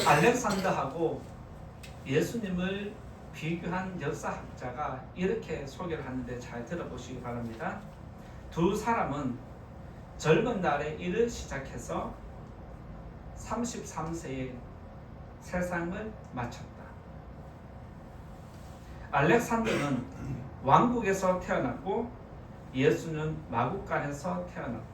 알렉산더하고 예수님을 비교한 역사학자가 이렇게 소개를 하는데 잘 들어보시기 바랍니다. 두 사람은 젊은 날에 일을 시작해서 33세에 세상을 마쳤다. 알렉산더는 왕국에서 태어났고 예수는 마국간에서 태어났다.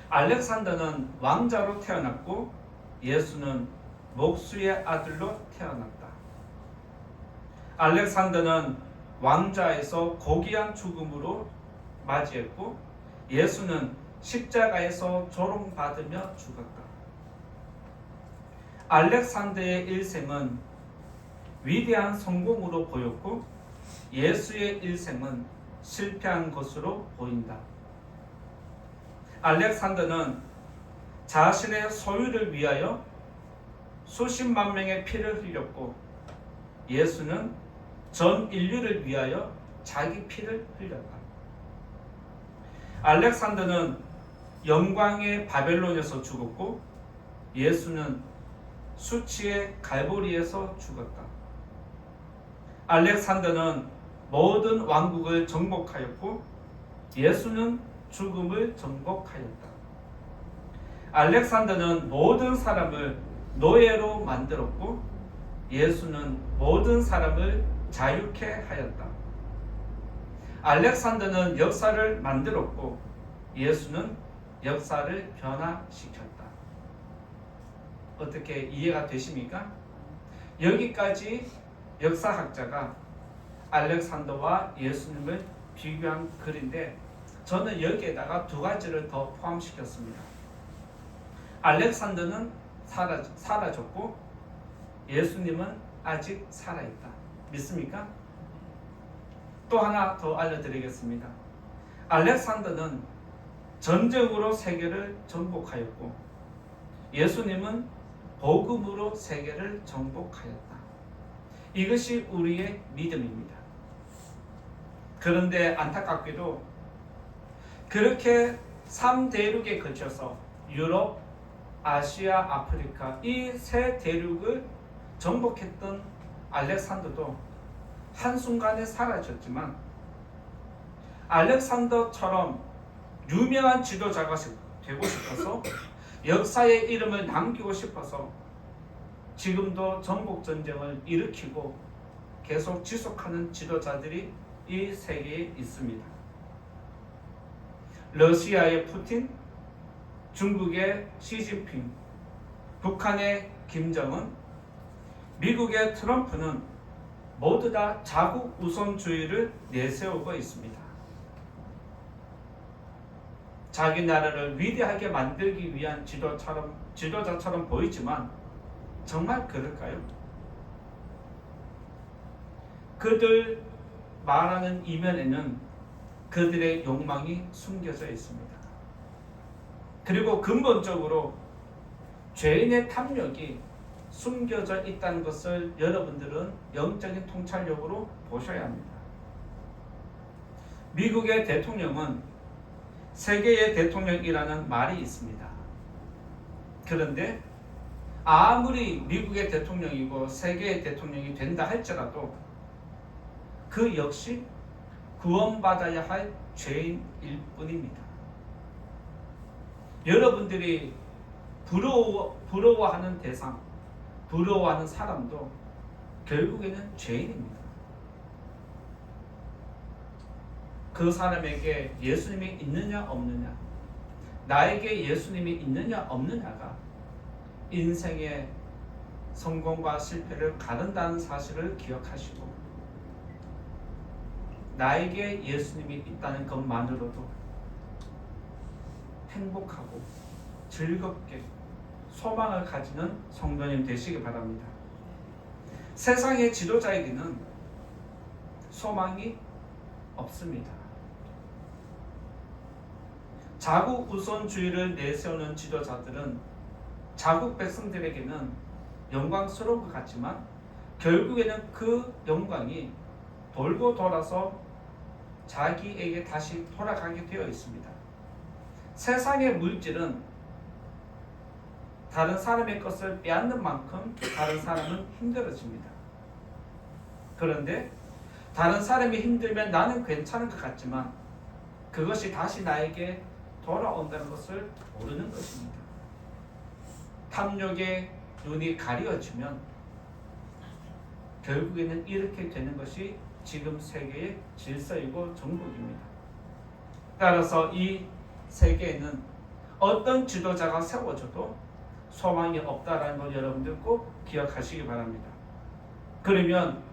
알렉산더는 왕자로 태어났고 예수는 목수의 아들로 태어났다. 알렉산더는 왕좌에서 고귀한 죽음으로 맞이했고 예수는 십자가에서 조롱받으며 죽었다. 알렉산더의 일생은 위대한 성공으로 보였고 예수의 일생은 실패한 것으로 보인다. 알렉산더는 자신의 소유를 위하여 수십만 명의 피를 흘렸고 예수는 전 인류를 위하여 자기 피를 흘렸다. 알렉산더는 영광의 바벨론에서 죽었고 예수는 수치의 갈보리에서 죽었다. 알렉산더는 모든 왕국을 정복하였고 예수는 죽음을 정복하였다. 알렉산더는 모든 사람을 노예로 만들었고 예수는 모든 사람을 자유케 하였다. 알렉산더는 역사를 만들었고 예수는 역사를 변화시켰다. 어떻게 이해가 되십니까? 여기까지 역사학자가 알렉산더와 예수님을 비교한 글인데 저는 여기에다가 두 가지를 더 포함시켰습니다. 알렉산더는 사라졌고 예수님은 아직 살아있다. 믿습니까? 또 하나 더 알려드리겠습니다. 알렉산더는 전쟁으로 세계를 정복하였고 예수님은 복음으로 세계를 정복하였다. 이것이 우리의 믿음입니다. 그런데 안타깝게도 그렇게 3대륙에 걸쳐서 유럽, 아시아, 아프리카 이 세 대륙을 정복했던 알렉산더도 한순간에 사라졌지만 알렉산더처럼 유명한 지도자가 되고 싶어서 역사의 이름을 남기고 싶어서 지금도 정복전쟁을 일으키고 계속 지속하는 지도자들이 이 세계에 있습니다. 러시아의 푸틴, 중국의 시진핑, 북한의 김정은, 미국의 트럼프는 모두 다 자국 우선주의를 내세우고 있습니다. 자기 나라를 위대하게 만들기 위한 지도자처럼 보이지만 정말 그럴까요? 그들 말하는 이면에는 그들의 욕망이 숨겨져 있습니다. 그리고 근본적으로 죄인의 탐욕이 숨겨져 있다는 것을 여러분들은 영적인 통찰력으로 보셔야 합니다. 미국의 대통령은 세계의 대통령이라는 말이 있습니다. 그런데 아무리 미국의 대통령이고 세계의 대통령이 된다 할지라도 그 역시 구원받아야 할 죄인일 뿐입니다. 여러분들이 부러워하는 대상, 부러워하는 사람도 결국에는 죄인입니다. 그 사람에게 예수님이 있느냐 없느냐, 나에게 예수님이 있느냐 없느냐가 인생의 성공과 실패를 가른다는 사실을 기억하시고 나에게 예수님이 있다는 것만으로도 행복하고 즐겁게 소망을 가지는 성도님 되시기 바랍니다. 세상의 지도자에게는 소망이 없습니다. 자국 우선주의를 내세우는 지도자들은 자국 백성들에게는 영광스러운 것 같지만 결국에는 그 영광이 돌고 돌아서 자기에게 다시 돌아가게 되어 있습니다. 세상의 물질은 다른 사람의 것을 빼앗는 만큼 다른 사람은 힘들어집니다. 그런데 다른 사람이 힘들면 나는 괜찮은 것 같지만 그것이 다시 나에게 돌아온다는 것을 모르는 것입니다. 탐욕의 눈이 가려지면 결국에는 이렇게 되는 것이 지금 세계의 질서이고 정복입니다. 따라서 이 세계에는 어떤 지도자가 세워져도 소망이 없다라는 걸 여러분들 꼭 기억하시기 바랍니다. 그러면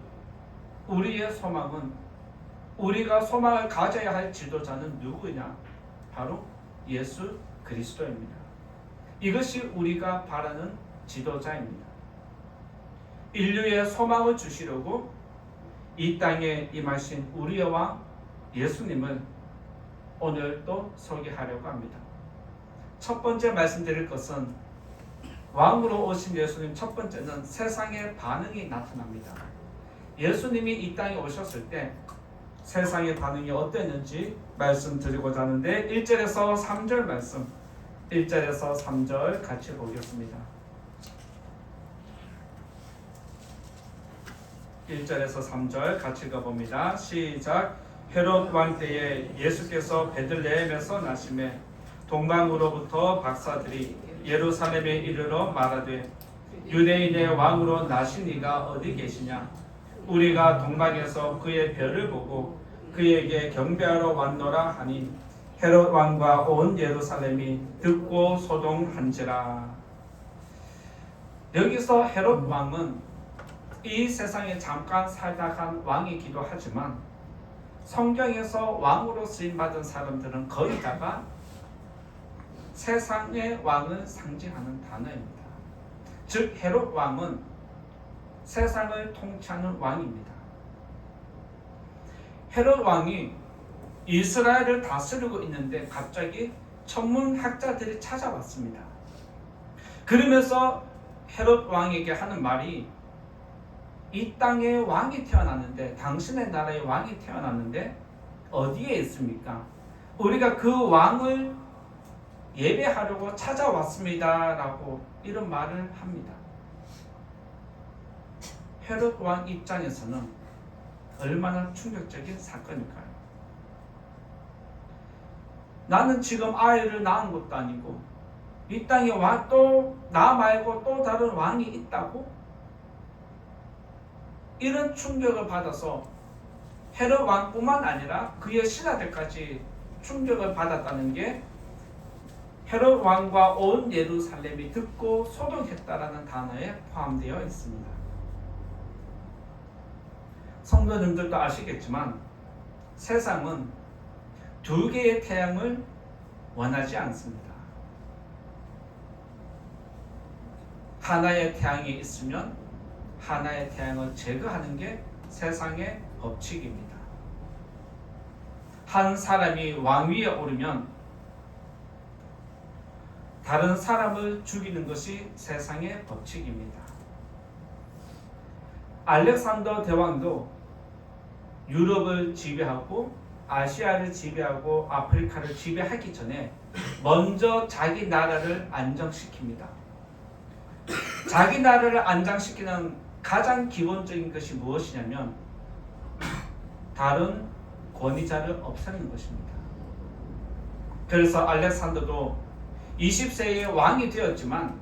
우리의 소망은, 우리가 소망을 가져야 할 지도자는 누구냐? 바로 예수 그리스도입니다. 이것이 우리가 바라는 지도자입니다. 인류의 소망을 주시려고 이 땅에 임하신 우리의 왕 예수님을 오늘 또 소개하려고 합니다. 첫 번째 말씀드릴 것은 왕으로 오신 예수님, 첫 번째는 세상의 반응이 나타납니다. 예수님이 이 땅에 오셨을 때 세상의 반응이 어땠는지 말씀드리고자 하는데 1절에서 3절 말씀, 1절에서 3절 같이 보겠습니다. 1절에서 3절 같이 읽어봅니다. 시작. 헤롯 왕 때에 예수께서 베들레헴에서 나심에 동방으로부터 박사들이 예루살렘에 이르러 말하되 유대인의 왕으로 나신 이가 어디 계시냐? 우리가 동방에서 그의 별을 보고 그에게 경배하러 왔노라 하니 헤롯 왕과 온 예루살렘이 듣고 소동한지라. 여기서 헤롯 왕은 이 세상에 잠깐 살다 간 왕이기도 하지만 성경에서 왕으로 쓰임받은 사람들은 거의 다가 세상의 왕을 상징하는 단어입니다. 즉 헤롯 왕은 세상을 통치하는 왕입니다. 헤롯 왕이 이스라엘을 다스리고 있는데 갑자기 천문학자들이 찾아왔습니다. 그러면서 헤롯 왕에게 하는 말이 이 땅에 왕이 태어났는데, 당신의 나라에 왕이 태어났는데 어디에 있습니까? 우리가 그 왕을 예배하려고 찾아왔습니다 라고 이런 말을 합니다. 헤롯 왕 입장에서는 얼마나 충격적인 사건일까요? 나는 지금 아이를 낳은 것도 아니고 이 땅에 또 나 말고 또 다른 왕이 있다고? 이런 충격을 받아서 헤롯 왕뿐만 아니라 그의 신하들까지 충격을 받았다는 게 헤롯 왕과 온 예루살렘이 듣고 소동했다라는 단어에 포함되어 있습니다. 성도님들도 아시겠지만 세상은 두 개의 태양을 원하지 않습니다. 하나의 태양이 있으면 하나의 태양을 제거하는 게 세상의 법칙입니다. 한 사람이 왕위에 오르면 다른 사람을 죽이는 것이 세상의 법칙입니다. 알렉산더 대왕도 유럽을 지배하고 아시아를 지배하고 아프리카를 지배하기 전에 먼저 자기 나라를 안정시킵니다. 자기 나라를 안정시키는 가장 기본적인 것이 무엇이냐면 다른 권위자를 없애는 것입니다. 그래서 알렉산더도 20세에 왕이 되었지만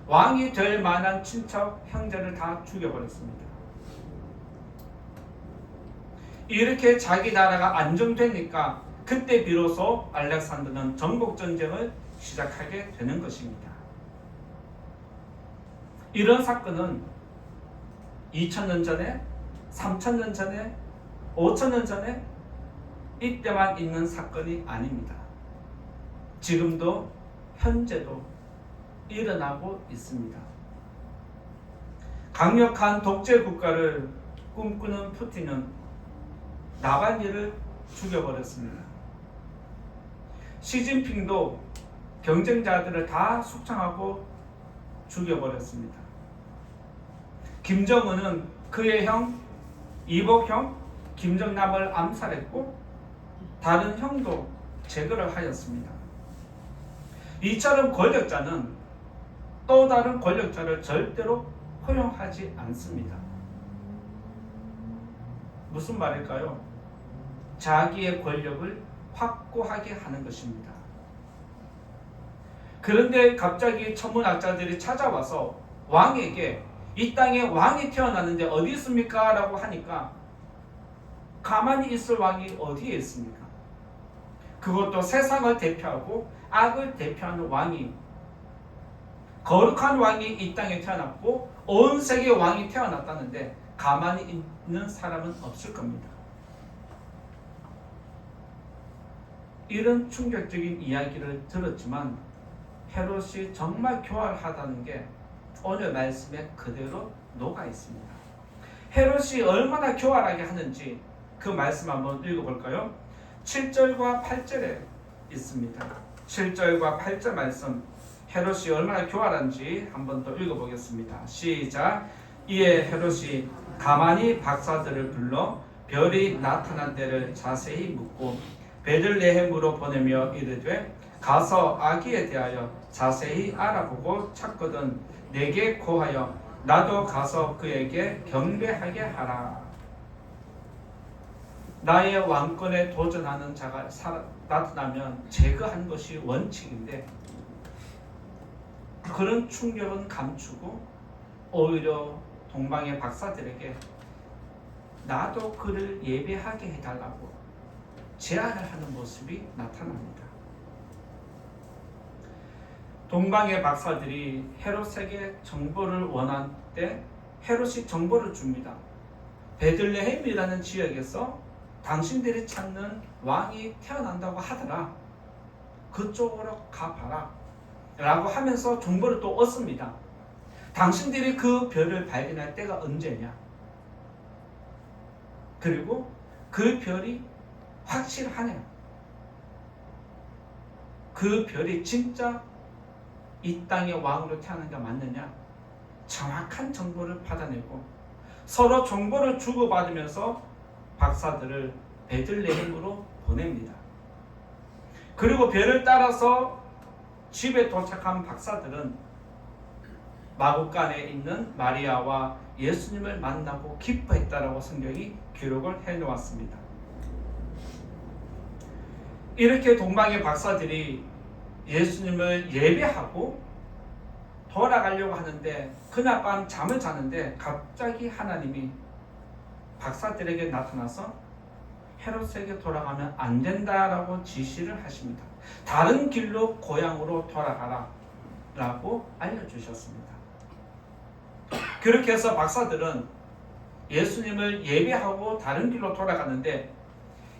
왕이 될 만한 친척 형제를 다 죽여버렸습니다. 이렇게 자기 나라가 안정되니까 그때 비로소 알렉산더는 정복전쟁을 시작하게 되는 것입니다. 이런 사건은 2000년 전에, 3000년 전에, 5000년 전에 이때만 있는 사건이 아닙니다. 지금도 현재도 일어나고 있습니다. 강력한 독재 국가를 꿈꾸는 푸틴은 나발리를 죽여버렸습니다. 시진핑도 경쟁자들을 다 숙청하고 죽여버렸습니다. 김정은은 그의 형, 이복형, 김정남을 암살했고 다른 형도 제거를 하였습니다. 이처럼 권력자는 또 다른 권력자를 절대로 허용하지 않습니다. 무슨 말일까요? 자기의 권력을 확고하게 하는 것입니다. 그런데 갑자기 천문학자들이 찾아와서 왕에게 이 땅에 왕이 태어났는데 어디 있습니까? 라고 하니까 가만히 있을 왕이 어디에 있습니까? 그것도 세상을 대표하고 악을 대표하는 왕이, 거룩한 왕이 이 땅에 태어났고 온 세계 왕이 태어났다는데 가만히 있는 사람은 없을 겁니다. 이런 충격적인 이야기를 들었지만 헤롯이 정말 교활하다는 게 오늘 말씀에 그대로 녹아 있습니다. 헤롯이 얼마나 교활하게 하는지 그 말씀 한번 읽어볼까요? 7절과 8절에 있습니다. 7절과 8절 말씀, 헤롯이 얼마나 교활한지 한번 더 읽어보겠습니다. 시작. 이에 헤롯이 가만히 박사들을 불러 별이 나타난 데를 자세히 묻고 베들레헴으로 보내며 이르되 가서 아기에 대하여 자세히 알아보고 찾거든 내게 고하여 나도 가서 그에게 경배하게 하라. 나의 왕권에 도전하는 자가 나타나면 제거한 것이 원칙인데 그런 충격은 감추고 오히려 동방의 박사들에게 나도 그를 예배하게 해달라고 제안을 하는 모습이 나타납니다. 동방의 박사들이 헤롯에게 정보를 원할 때 헤롯이 정보를 줍니다. 베들레헴이라는 지역에서 당신들이 찾는 왕이 태어난다고 하더라. 그쪽으로 가봐라 라고 하면서 정보를 또 얻습니다. 당신들이 그 별을 발견할 때가 언제냐, 그리고 그 별이 확실하냐, 그 별이 진짜 이 땅의 왕으로 태어난 게 맞느냐, 정확한 정보를 받아내고 서로 정보를 주고받으면서 박사들을 베들레헴으로 보냅니다. 그리고 별을 따라서 집에 도착한 박사들은 마구간에 있는 마리아와 예수님을 만나고 기뻐했다라고 성경이 기록을 해놓았습니다. 이렇게 동방의 박사들이 예수님을 예배하고 돌아가려고 하는데 그날 밤 잠을 자는데 갑자기 하나님이 박사들에게 나타나서 헤롯에게 돌아가면 안 된다라고 지시를 하십니다. 다른 길로 고향으로 돌아가라 라고 알려주셨습니다. 그렇게 해서 박사들은 예수님을 예배하고 다른 길로 돌아갔는데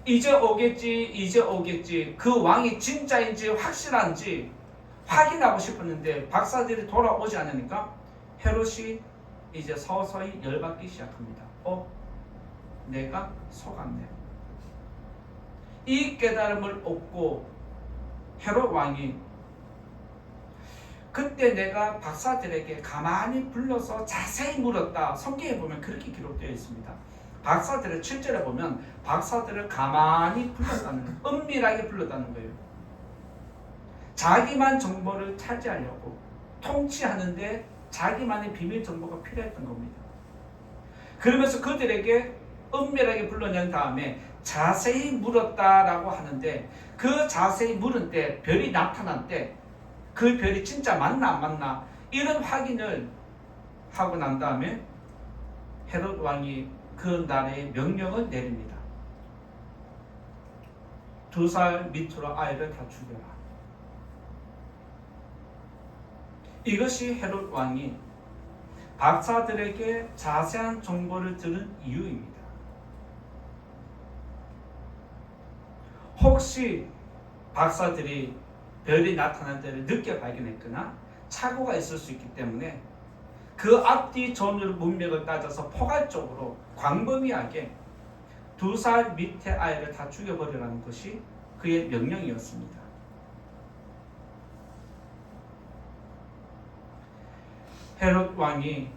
이제 오겠지 그 왕이 진짜인지 확실한지 확인하고 싶었는데 박사들이 돌아오지 않으니까 헤롯이 이제 서서히 열받기 시작합니다. 내가 속았네. 이 깨달음을 얻고 헤롯 왕이 그때 내가 박사들에게 가만히 불러서 자세히 물었다. 성경에 보면 그렇게 기록되어 있습니다. 박사들을 7절에 보면 박사들을 가만히 불렀다는, 은밀하게 불렀다는 거예요. 자기만 정보를 차지하려고 통치하는데 자기만의 비밀 정보가 필요했던 겁니다. 그러면서 그들에게 은밀하게 불러낸 다음에 자세히 물었다라고 하는데 그 자세히 물은 때 별이 나타난 때 그 별이 진짜 맞나 안 맞나 이런 확인을 하고 난 다음에 헤롯 왕이 그 날에 명령을 내립니다. 2살 밑으로 아이를 다 죽여라. 이것이 헤롯 왕이 박사들에게 자세한 정보를 들은 이유입니다. 혹시 박사들이 별이 나타난 때를 늦게 발견했거나 착오가 있을 수 있기 때문에 그 앞뒤 전후 문맥을 따져서 포괄적으로 광범위하게 2살 밑에 아이를 다 죽여버리라는 것이 그의 명령이었습니다. 헤롯 왕이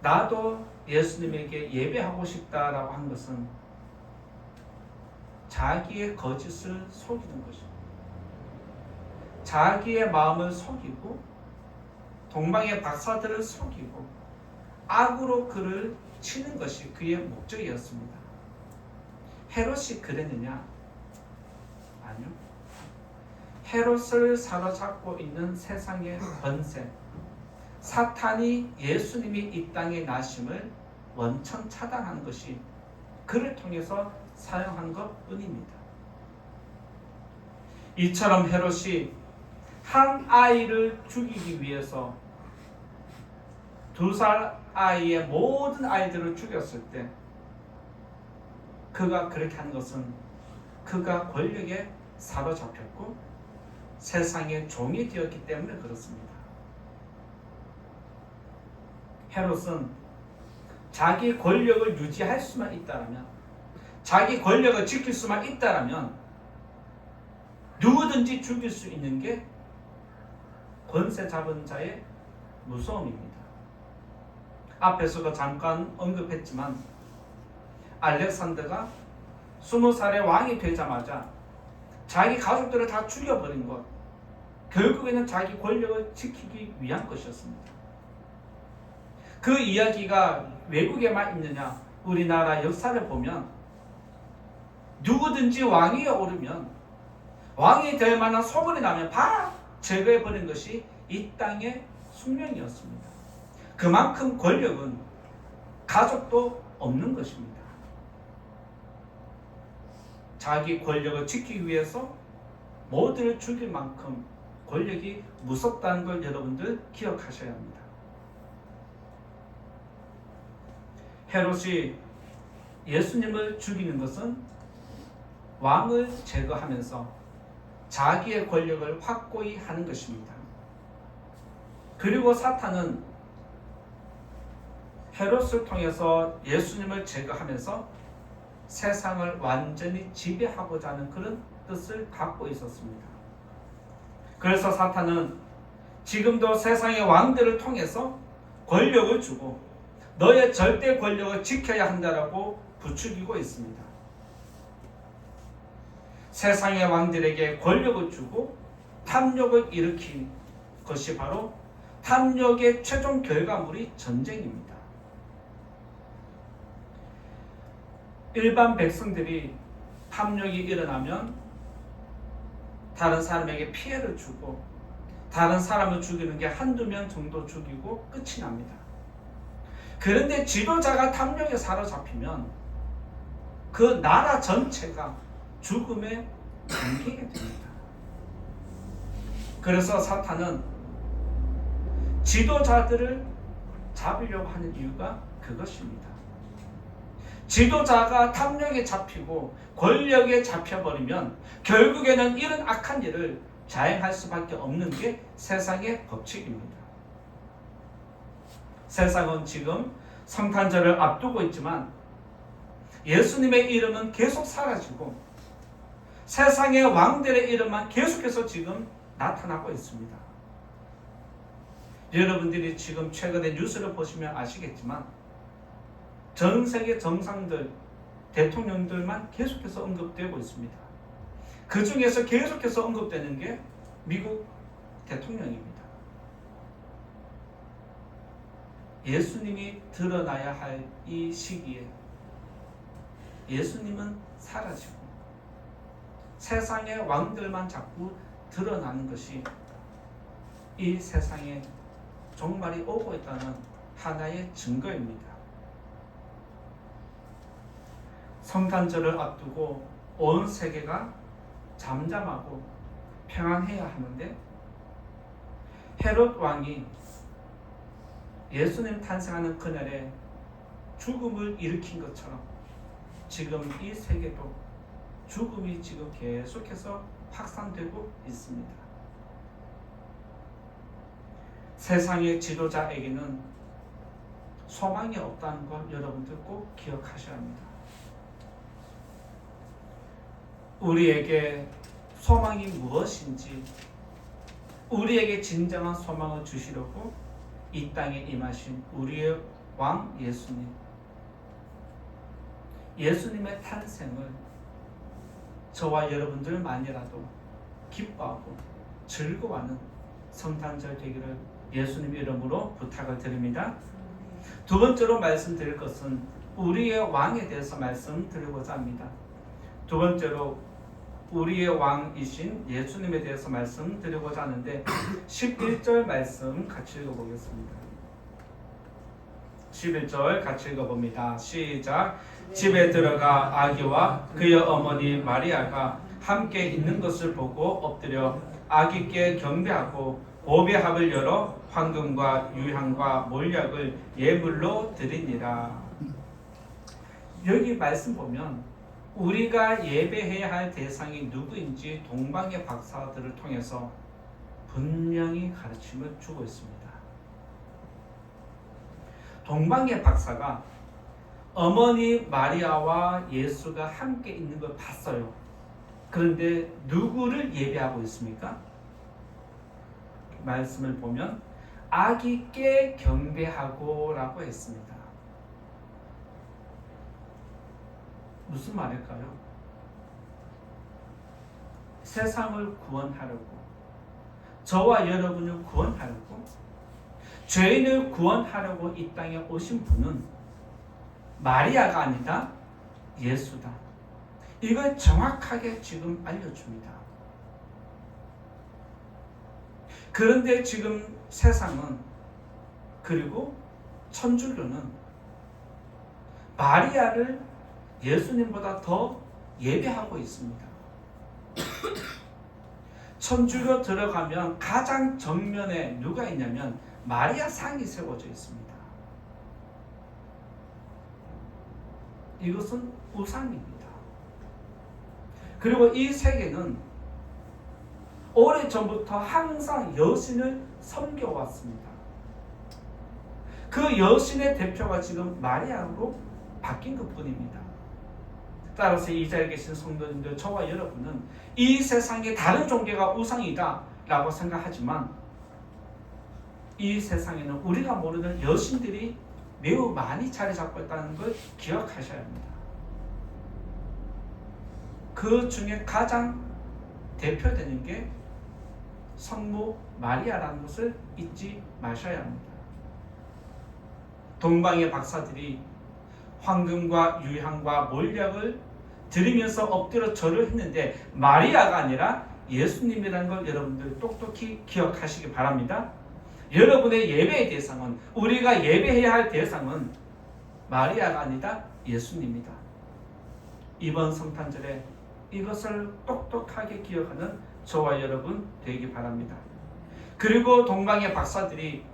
나도 예수님에게 예배하고 싶다라고 한 것은 자기의 거짓을 속이는 것입니다. 자기의 마음을 속이고 동방의 박사들을 속이고 악으로 그를 치는 것이 그의 목적이었습니다. 헤롯이 그랬느냐? 아니요. 헤롯을 사로잡고 있는 세상의 권세, 사탄이 예수님이 이 땅에 나심을 원천 차단하는 것이 그를 통해서 사용한 것뿐입니다. 이처럼 헤롯이 한 아이를 죽이기 위해서 2살 아이의 모든 아이들을 죽였을 때 그가 그렇게 한 것은 그가 권력에 사로잡혔고 세상의 종이 되었기 때문에 그렇습니다. 헤롯은 자기 권력을 유지할 수만 있다면, 자기 권력을 지킬 수만 있다면 누구든지 죽일 수 있는 게 권세 잡은 자의 무서움입니다. 앞에서도 잠깐 언급했지만 알렉산더가 20살의 왕이 되자마자 자기 가족들을 다 죽여버린 것, 결국에는 자기 권력을 지키기 위한 것이었습니다. 그 이야기가 외국에만 있느냐? 우리나라 역사를 보면 누구든지 왕위에 오르면, 왕이 될 만한 소문이 나면 다 제거해버린 것이 이 땅의 숙명이었습니다. 그만큼 권력은 가족도 없는 것입니다. 자기 권력을 지키기 위해서 모두를 죽일 만큼 권력이 무섭다는 걸 여러분들 기억하셔야 합니다. 헤롯이 예수님을 죽이는 것은 왕을 제거하면서 자기의 권력을 확고히 하는 것입니다. 그리고 사탄은 헤롯을 통해서 예수님을 제거하면서 세상을 완전히 지배하고자 하는 그런 뜻을 갖고 있었습니다. 그래서 사탄은 지금도 세상의 왕들을 통해서 권력을 주고 너의 절대 권력을 지켜야 한다라고 부추기고 있습니다. 세상의 왕들에게 권력을 주고 탐욕을 일으킨 것이 바로 탐욕의 최종 결과물이 전쟁입니다. 일반 백성들이 탐욕이 일어나면 다른 사람에게 피해를 주고 다른 사람을 죽이는 게 한두 명 정도 죽이고 끝이 납니다. 그런데 지도자가 탐욕에 사로잡히면 그 나라 전체가 죽음에 잠기게 됩니다. 그래서 사탄은 지도자들을 잡으려고 하는 이유가 그것입니다. 지도자가 탐욕에 잡히고 권력에 잡혀버리면 결국에는 이런 악한 일을 자행할 수밖에 없는 게 세상의 법칙입니다. 세상은 지금 성탄절을 앞두고 있지만 예수님의 이름은 계속 사라지고 세상의 왕들의 이름만 계속해서 지금 나타나고 있습니다. 여러분들이 지금 최근에 뉴스를 보시면 아시겠지만 전 세계 정상들, 대통령들만 계속해서 언급되고 있습니다. 그 중에서 계속해서 언급되는 게 미국 대통령입니다. 예수님이 드러나야 할 이 시기에 예수님은 사라지고 세상의 왕들만 자꾸 드러나는 것이 이 세상에 종말이 오고 있다는 하나의 증거입니다. 성탄절을 앞두고 온 세계가 잠잠하고 평안해야 하는데 헤롯 왕이 예수님 탄생하는 그날에 죽음을 일으킨 것처럼 지금 이 세계도 죽음이 지금 계속해서 확산되고 있습니다. 세상의 지도자에게는 소망이 없다는 걸 여러분들 꼭 기억하셔야 합니다. 우리에게 소망이 무엇인지, 우리에게 진정한 소망을 주시려고 이 땅에 임하신 우리의 왕 예수님, 예수님의 탄생을 저와 여러분들만이라도 기뻐하고 즐거워하는 성탄절 되기를 예수님 이름으로 부탁을 드립니다. 두 번째로 말씀드릴 것은 우리의 왕에 대해서 말씀드리고자 합니다. 두 번째로 우리의 왕이신 예수님에 대해서 말씀드리고자 하는데 11절 말씀 같이 읽어보겠습니다. 11절 같이 읽어봅니다. 시작. 집에 들어가 아기와 그의 어머니 마리아가 함께 있는 것을 보고 엎드려 아기께 경배하고 보배합을 열어 황금과 유향과 몰약을 예물로 드리니라. 여기 말씀 보면 우리가 예배해야 할 대상이 누구인지 동방의 박사들을 통해서 분명히 가르침을 주고 있습니다. 동방의 박사가 어머니 마리아와 예수가 함께 있는 걸 봤어요. 그런데 누구를 예배하고 있습니까? 말씀을 보면 아기께 경배하고 라고 했습니다. 무슨 말일까요? 세상을 구원하려고, 저와 여러분을 구원하려고, 죄인을 구원하려고 이 땅에 오신 분은 마리아가 아니다, 예수다. 이걸 정확하게 지금 알려줍니다. 그런데 지금 세상은, 그리고 천주교는 마리아를 예수님보다 더 예배하고 있습니다. 천주교 들어가면 가장 정면에 누가 있냐면 마리아 상이 세워져 있습니다. 이것은 우상입니다. 그리고 이 세계는 오래전부터 항상 여신을 섬겨왔습니다. 그 여신의 대표가 지금 마리아로 바뀐 것뿐입니다. 따라서 이 자리에 계신 성도님들, 저와 여러분은 이 세상에 다른 종교가 우상이다 라고 생각하지만 이 세상에는 우리가 모르는 여신들이 매우 많이 자리 잡고 있다는 걸 기억하셔야 합니다. 그 중에 가장 대표되는 게 성모 마리아라는 것을 잊지 마셔야 합니다. 동방의 박사들이 황금과 유향과 몰약을 드리면서 엎드려 절을 했는데 마리아가 아니라 예수님이라는 걸 여러분들 똑똑히 기억하시기 바랍니다. 여러분의 예배의 대상은, 우리가 예배해야 할 대상은 마리아가 아니다, 예수님이다. 이번 성탄절에 이것을 똑똑하게 기억하는 저와 여러분 되기 바랍니다. 그리고 동방의 박사들이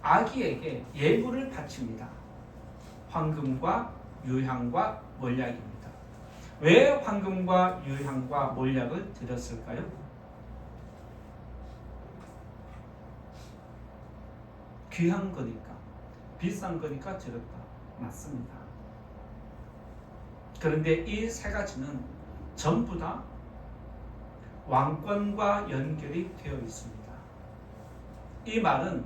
아기에게 예물을 바칩니다. 황금과 유향과 몰약입니다. 왜 황금과 유향과 몰약을 드렸을까요? 귀한 거니까, 비싼 거니까 드렸다. 맞습니다. 그런데 이 세 가지는 전부 다 왕권과 연결이 되어 있습니다. 이 말은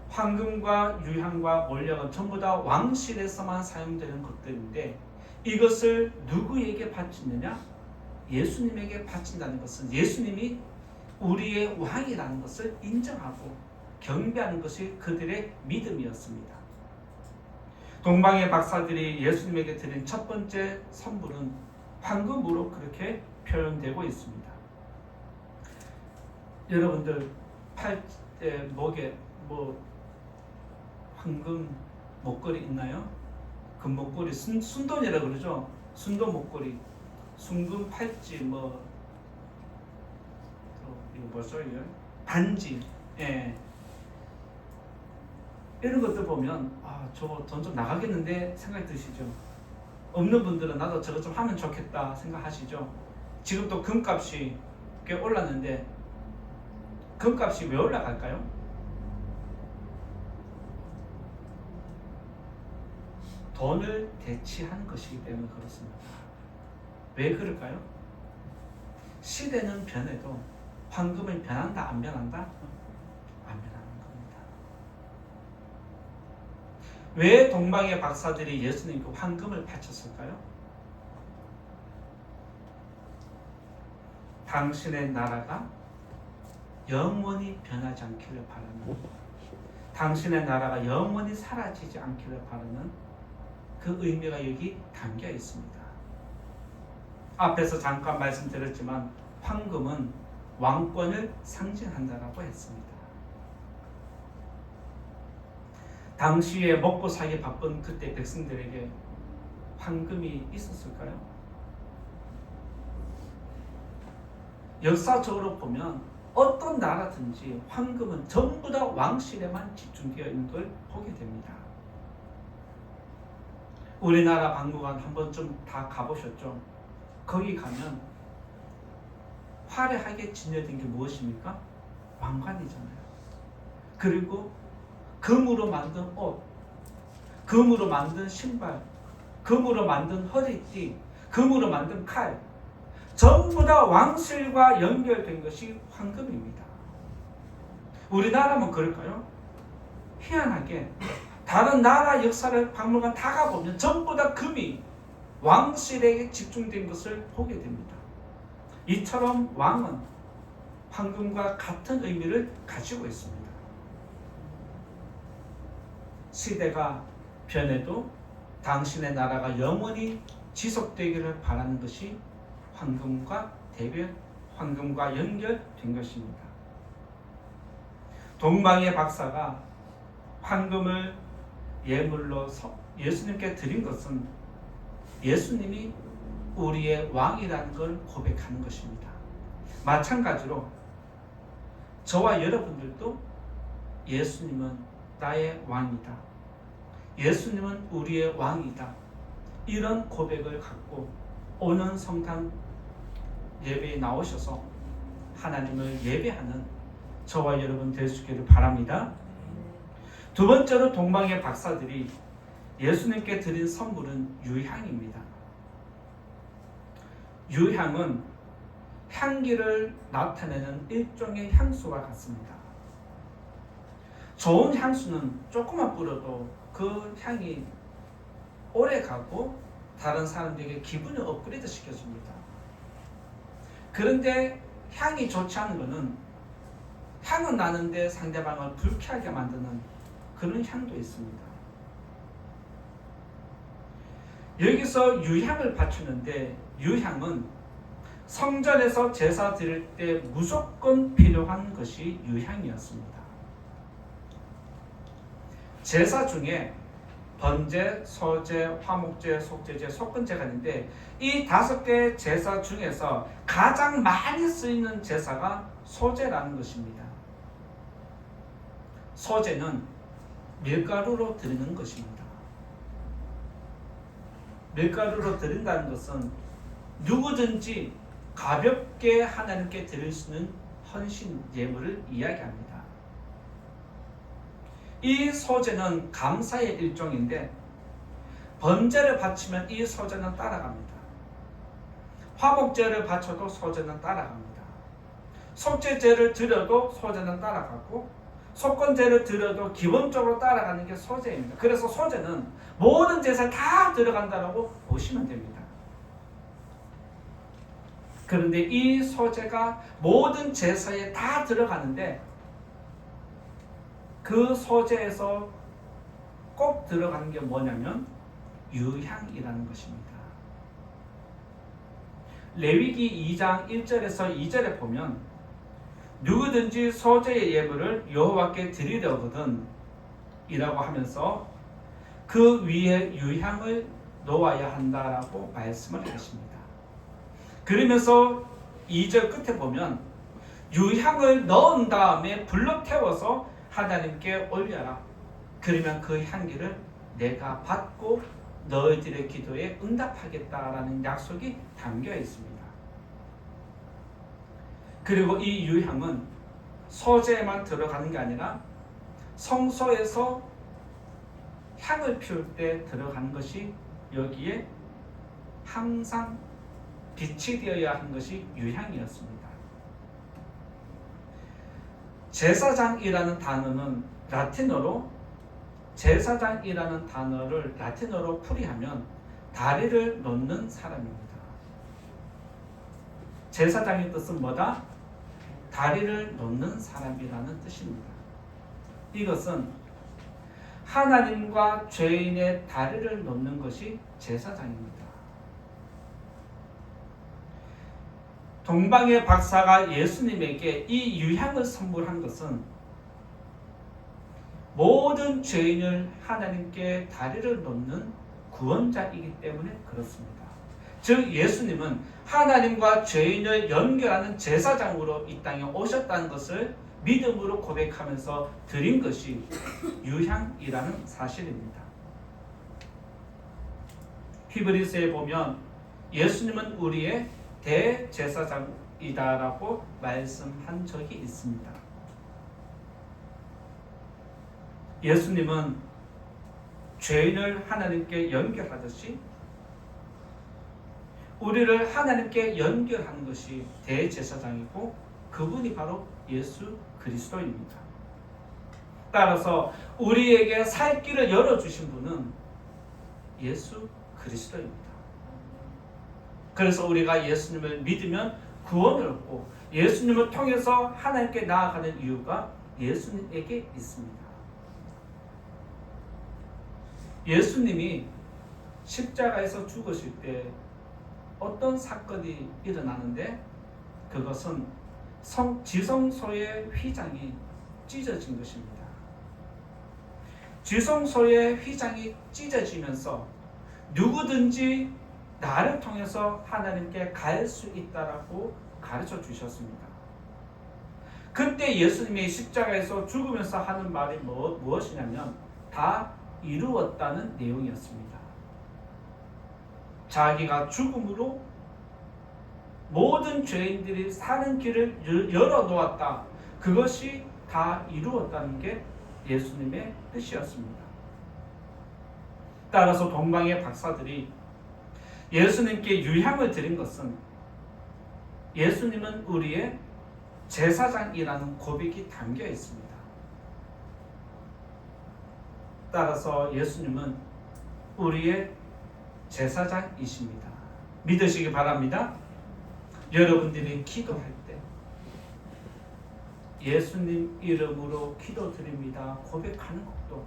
황금과 유향과 몰약은 전부 다 왕실에서만 사용되는 것들인데 이것을 누구에게 바치느냐? 예수님에게 바친다는 것은 예수님이 우리의 왕이라는 것을 인정하고 경배하는 것이 그들의 믿음이었습니다. 동방의 박사들이 예수님에게 드린 첫 번째 선물은 황금으로 그렇게 표현되고 있습니다. 여러분들 팔에 목에 황금 목걸이 있나요? 그 목걸이 순돈이라고 그러죠. 순돈 목걸이, 순금 팔찌, 이거 뭐죠? 이거 반지, 예. 이런 것들 보면 저거 돈 좀 나가겠는데 생각이 드시죠? 없는 분들은 나도 저거 좀 하면 좋겠다 생각하시죠? 지금 또 금값이 꽤 올랐는데 금값이 왜 올라갈까요? 돈을 대체하는 것이기 때문에 그렇습니다. 왜 그럴까요? 시대는 변해도 황금은 변한다, 안 변한다? 안 변하는 겁니다. 왜 동방의 박사들이 예수님께 황금을 바쳤을까요? 당신의 나라가 영원히 변하지 않기를 바라는, 당신의 나라가 영원히 사라지지 않기를 바라는 그 의미가 여기 담겨 있습니다. 앞에서 잠깐 말씀드렸지만 황금은 왕권을 상징한다라고 했습니다. 당시에 먹고 살기 바쁜 그때 백성들에게 황금이 있었을까요? 역사적으로 보면 어떤 나라든지 황금은 전부 다 왕실에만 집중되어 있는 걸 보게 됩니다. 우리나라 박물관 한 번쯤 다 가보셨죠? 거기 가면 화려하게 진열된 게 무엇입니까? 왕관이잖아요. 그리고 금으로 만든 옷, 금으로 만든 신발, 금으로 만든 허리띠, 금으로 만든 칼, 전부 다 왕실과 연결된 것이 황금입니다. 우리나라만 그럴까요? 희한하게 다른 나라 역사를 박물관 다 가보면 전부 다 금이 왕실에게 집중된 것을 보게 됩니다. 이처럼 왕은 황금과 같은 의미를 가지고 있습니다. 시대가 변해도 당신의 나라가 영원히 지속되기를 바라는 것이 황금과 황금과 연결된 것입니다. 동방의 박사가 황금을 예물로 예수님께 드린 것은 예수님이 우리의 왕이라는 걸 고백하는 것입니다. 마찬가지로 저와 여러분들도 예수님은 나의 왕이다, 예수님은 우리의 왕이다, 이런 고백을 갖고 오는 성탄 예배에 나오셔서 하나님을 예배하는 저와 여러분 될 수 있기를 바랍니다. 두 번째로 동방의 박사들이 예수님께 드린 선물은 유향입니다. 유향은 향기를 나타내는 일종의 향수와 같습니다. 좋은 향수는 조금만 뿌려도 그 향이 오래 가고 다른 사람들에게 기분을 업그레이드 시켜줍니다. 그런데 향이 좋지 않은 것은 향은 나는데 상대방을 불쾌하게 만드는 그런 향도 있습니다. 여기서 유향을 바치는데 유향은 성전에서 제사 드릴 때 무조건 필요한 것이 유향이었습니다. 제사 중에 번제, 소제, 화목제, 속제제, 속건제가 있는데 이 5개 제사 중에서 가장 많이 쓰이는 제사가 소제라는 것입니다. 소제는 밀가루로 드리는 것입니다. 밀가루로 드린다는 것은 누구든지 가볍게 하나님께 드릴 수 있는 헌신 예물을 이야기합니다. 이 소제는 감사의 일종인데 번제를 바치면 이 소제는 따라갑니다. 화목제를 바쳐도 소제는 따라갑니다. 속죄제를 드려도 소제는 따라가고 속건제를 드려도 기본적으로 따라가는 게 소제입니다. 그래서 소제는 모든 제사에 다 들어간다고 보시면 됩니다. 그런데 이 소제가 모든 제사에 다 들어가는데 그 소제에서 꼭 들어가는 게 뭐냐면 유향이라는 것입니다. 레위기 2장 1절에서 2절에 보면 누구든지 소제의 예물을 여호와께 드리려거든 이라고 하면서 그 위에 유향을 놓아야 한다라고 말씀을 하십니다. 그러면서 2절 끝에 보면 유향을 넣은 다음에 불로 태워서 하나님께 올려라. 그러면 그 향기를 내가 받고 너희들의 기도에 응답하겠다라는 약속이 담겨 있습니다. 그리고 이 유향은 소제에만 들어가는 게 아니라 성소에서 향을 피울 때 들어가는 것이 여기에 항상 빛이 되어야 하는 것이 유향이었습니다. 제사장이라는 단어는 라틴어로 제사장이라는 단어를 라틴어로 풀이하면 다리를 놓는 사람입니다. 제사장의 뜻은 뭐다? 다리를 놓는 사람이라는 뜻입니다. 이것은 하나님과 죄인의 다리를 놓는 것이 제사장입니다. 동방의 박사가 예수님에게 이 유향을 선물한 것은 모든 죄인을 하나님께 다리를 놓는 구원자이기 때문에 그렇습니다. 즉 예수님은 하나님과 죄인을 연결하는 제사장으로 이 땅에 오셨다는 것을 믿음으로 고백하면서 드린 것이 유향이라는 사실입니다. 히브리서에 보면 예수님은 우리의 대제사장이다라고 말씀한 적이 있습니다. 예수님은 죄인을 하나님께 연결하듯이 우리를 하나님께 연결하는 것이 대제사장이고 그분이 바로 예수 그리스도입니다. 따라서 우리에게 살 길을 열어주신 분은 예수 그리스도입니다. 그래서 우리가 예수님을 믿으면 구원을 얻고 예수님을 통해서 하나님께 나아가는 이유가 예수님에게 있습니다. 예수님이 십자가에서 죽으실 때 어떤 사건이 일어나는데 그것은 지성소의 휘장이 찢어진 것입니다. 지성소의 휘장이 찢어지면서 누구든지 나를 통해서 하나님께 갈 수 있다라고 가르쳐 주셨습니다. 그때 예수님이 십자가에서 죽으면서 하는 말이 무엇이냐면 다 이루었다는 내용이었습니다. 자기가 죽음으로 모든 죄인들이 사는 길을 열어놓았다. 그것이 다 이루었다는 게 예수님의 뜻이었습니다. 따라서 동방의 박사들이 예수님께 유향을 드린 것은 예수님은 우리의 제사장이라는 고백이 담겨 있습니다. 따라서 예수님은 우리의 제사장이십니다. 믿으시기 바랍니다. 여러분들이 기도할 때 예수님 이름으로 기도드립니다 고백하는 것도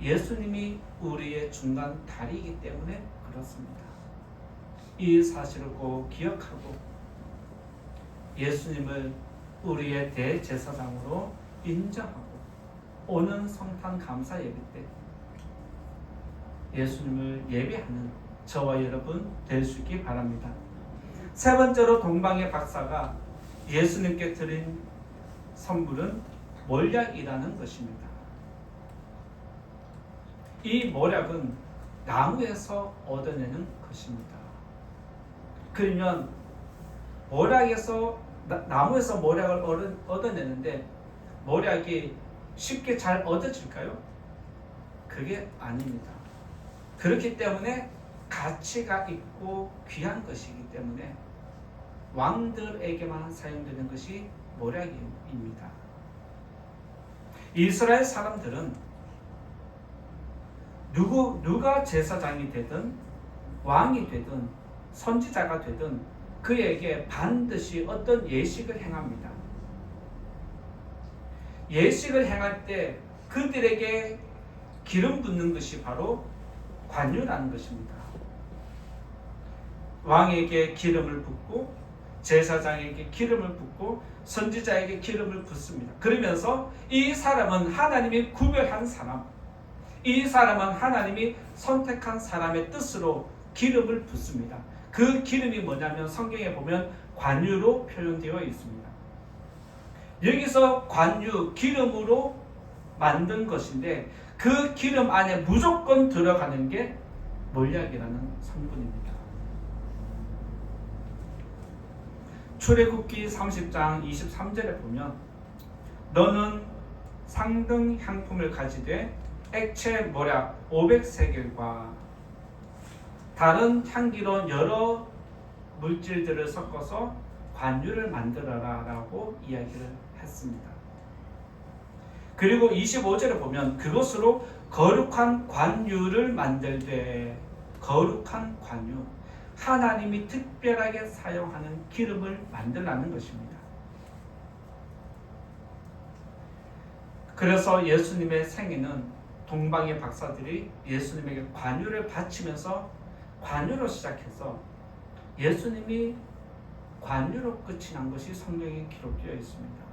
예수님이 우리의 중간 다리이기 때문에 그렇습니다. 이 사실을 꼭 기억하고 예수님을 우리의 대제사장으로 인정하고 오는 성탄 감사 예배 때 예수님을 예배하는 저와 여러분 될 수 있기 바랍니다. 세 번째로 동방의 박사가 예수님께 드린 선물은 몰약이라는 것입니다. 이 몰약은 나무에서 얻어내는 것입니다. 그러면 나무에서 몰약을 얻어내는데 몰약이 쉽게 잘 얻어질까요? 그게 아닙니다. 그렇기 때문에 가치가 있고 귀한 것이기 때문에 왕들에게만 사용되는 것이 몰약입니다. 이스라엘 사람들은 누가 제사장이 되든 왕이 되든 선지자가 되든 그에게 반드시 어떤 예식을 행합니다. 예식을 행할 때 그들에게 기름 붓는 것이 바로 관유라는 것입니다. 왕에게 기름을 붓고 제사장에게 기름을 붓고 선지자에게 기름을 붓습니다. 그러면서 이 사람은 하나님이 구별한 사람, 이 사람은 하나님이 선택한 사람의 뜻으로 기름을 붓습니다. 그 기름이 뭐냐면 성경에 보면 관유로 표현되어 있습니다. 여기서 관유, 기름으로 만든 것인데 그 기름 안에 무조건 들어가는 게 몰약이라는 성분입니다. 출애굽기 30장 23절에 보면 너는 상등 향품을 가지되 액체 몰약 500세겔과 다른 향기로운 여러 물질들을 섞어서 관유를 만들어라 라고 이야기를 했습니다. 그리고 25절에 보면 그것으로 거룩한 관유를 만들되 거룩한 관유, 하나님이 특별하게 사용하는 기름을 만들라는 것입니다. 그래서 예수님의 생애는 동방의 박사들이 예수님에게 관유를 바치면서 관유로 시작해서 예수님이 관유로 끝이 난 것이 성경에 기록되어 있습니다.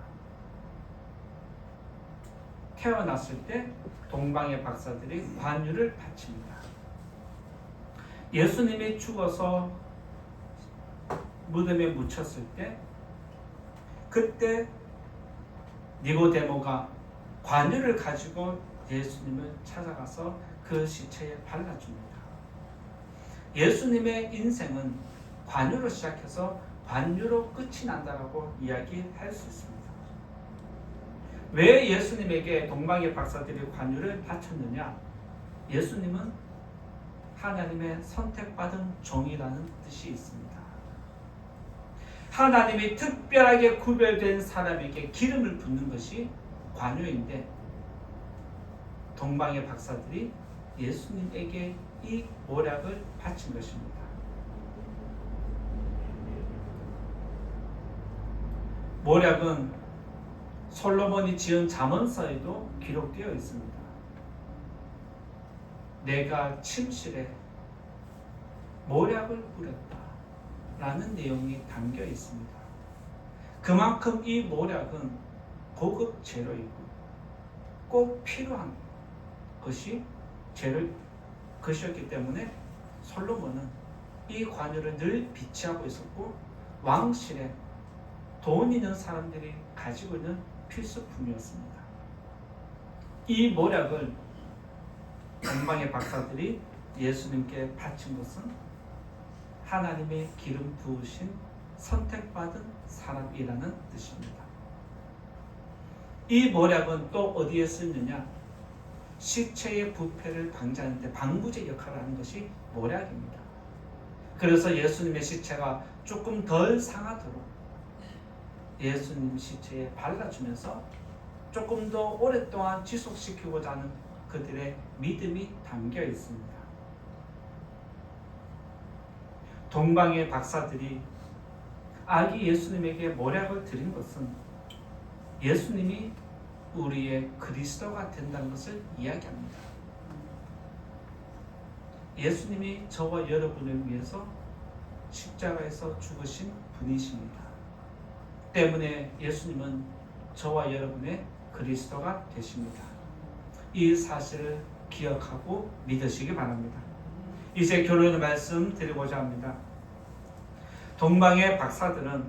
태어났을 때 동방의 박사들이 관유를 바칩니다. 예수님이 죽어서 무덤에 묻혔을 때 그때 니고데모가 관유를 가지고 예수님을 찾아가서 그 시체에 발라줍니다. 예수님의 인생은 관유로 시작해서 관유로 끝이 난다라고 이야기할 수 있습니다. 왜 예수님에게 동방의 박사들이 관유를 바쳤느냐? 예수님은 하나님의 선택받은 종이라는 뜻이 있습니다. 하나님이 특별하게 구별된 사람에게 기름을 붓는 것이 관유인데 동방의 박사들이 예수님에게 이 모략을 바친 것입니다. 모략은 솔로몬이 지은 잠언서에도 기록되어 있습니다. 내가 침실에 모략을 뿌렸다 라는 내용이 담겨 있습니다. 그만큼 이 모략은 고급 재료이고 꼭 필요한 것이었기 때문에 솔로몬은 이 관유를 늘 비치하고 있었고 왕실에 돈 있는 사람들이 가지고 있는 필수품이었습니다. 이 모략을 동방의 박사들이 예수님께 바친 것은 하나님의 기름 부으신 선택받은 사람이라는 뜻입니다. 이 모략은 또 어디에 쓰느냐? 시체의 부패를 방지하는 데 방부제 역할을 하는 것이 모략입니다. 그래서 예수님의 시체가 조금 덜 상하도록 예수님 시체에 발라주면서 조금 더 오랫동안 지속시키고자 하는 그들의 믿음이 담겨 있습니다. 동방의 박사들이 아기 예수님에게 모략을 드린 것은 예수님이 우리의 그리스도가 된다는 것을 이야기합니다. 예수님이 저와 여러분을 위해서 십자가에서 죽으신 분이십니다. 때문에 예수님은 저와 여러분의 그리스도가 되십니다. 이 사실을 기억하고 믿으시기 바랍니다. 이제 결론의 말씀 드리고자 합니다. 동방의 박사들은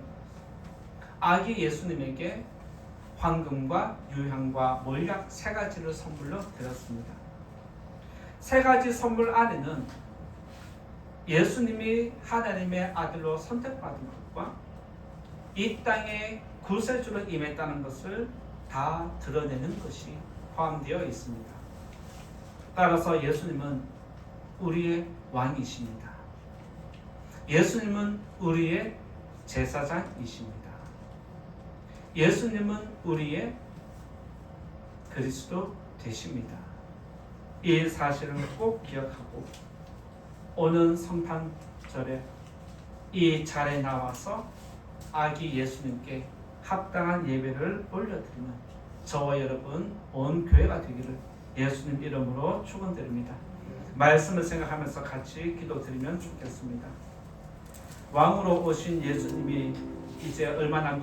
아기 예수님에게 황금과 유향과 몰약 3가지를 선물로 드렸습니다. 3가지 선물 안에는 예수님이 하나님의 아들로 선택받은 것과 이 땅에 구세주로 임했다는 것을 다 드러내는 것이 포함되어 있습니다. 따라서 예수님은 우리의 왕이십니다. 예수님은 우리의 제사장이십니다. 예수님은 우리의 그리스도 되십니다. 이 사실을 꼭 기억하고 오는 성탄절에 이 자리에 나와서 아기 예수님께 합당한 예배를 올려드리는 저와 여러분 온 교회가 되기를 예수님 이름으로 축원드립니다. 말씀을 생각하면서 같이 기도드리면 좋겠습니다. 왕으로 오신 예수님이 이제 얼마 남지